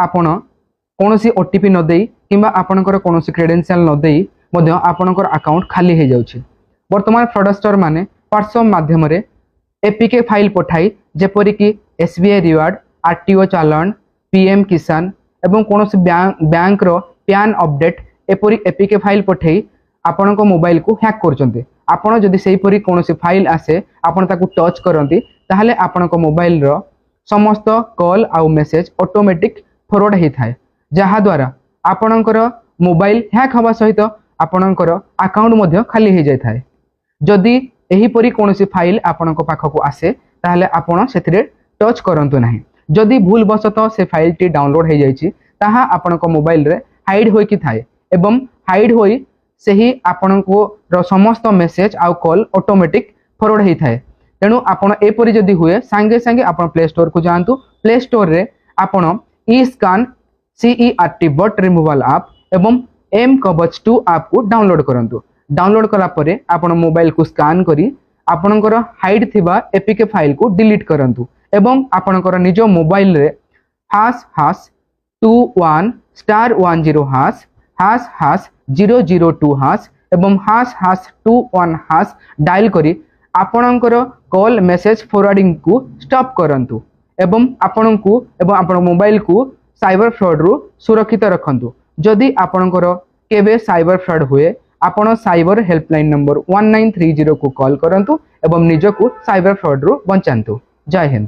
आपण कौनसी ओटीपी न देई किंबा आपणकर कौनसी क्रेडेंशियल न देई मध्य आपणकर अकाउंट खाली हो जाउछि। वर्तमान फ्रॉडस्टर माने व्हाट्सएप माध्यम रे एपीके फाइल पठाई जेपरि कि एसबीआई रिवार्ड, आरटीओ चालान, पीएम किसान एवं कौनसी बैंक रो पैन अपडेट एपरि एपीके फाइल पठाई आपण मोबाइल को हैक करचंते। आपण जदि सेही परि कौनसी फाइल आसे आपण ताकू टच करंती ताहले आपण मोबाइल रो समस्त कॉल आउ मेसेज ऑटोमेटिक फॉरवर्ड ही थाए, जहा द्वारा आपणकर मोबाइल हैक हवा सहित आपणकर अकाउंट मध्य खाली हो जाए थाए। जदि एही परि कौनसी फाइल आपण पाखक आसे ताहले आपण सेथिरे टच करंतु नाही। जदि भूल बसत से फाइल टी डाउनलोड हो जाइछि ताहा आपण मोबाइल रे हाइड होई कि थाए एवं हाइड होई सेही आपणको रो समस्त मेसेज आउ कॉल ऑटोमेटिक फॉरवर्ड ही थाए। तेणु आपण एपरि जदि हुए सांगे सांगे आपण प्ले स्टोर को जानतु। प्ले स्टोर रे आपण ई scan CERT bot removal app एवं एम कवच 2 ऐप को डाउनलोड करंतु। डाउनलोड कला परे आपण मोबाइल को स्कैन करी आपणकर हाइड थिबा एपीके फाइल को डिलीट करंतु एवं आपणकर निज मोबाइल रे #21*10##002# एवं #21# डायल करी आपणकर कॉल मेसेज फॉरवर्डिंग को स्टॉप करंतु एवं आपणको एवं आपण मोबाइल को साइबर फ्रॉड रु सुरक्षित रखंतु। जदि आपणकर केबे साइबर फ्रॉड हुए आपण साइबर हेल्पलाइन नंबर 1930 को कॉल करंतु एवं निजको साइबर फ्रॉड रु बचांतु। जय हिंद।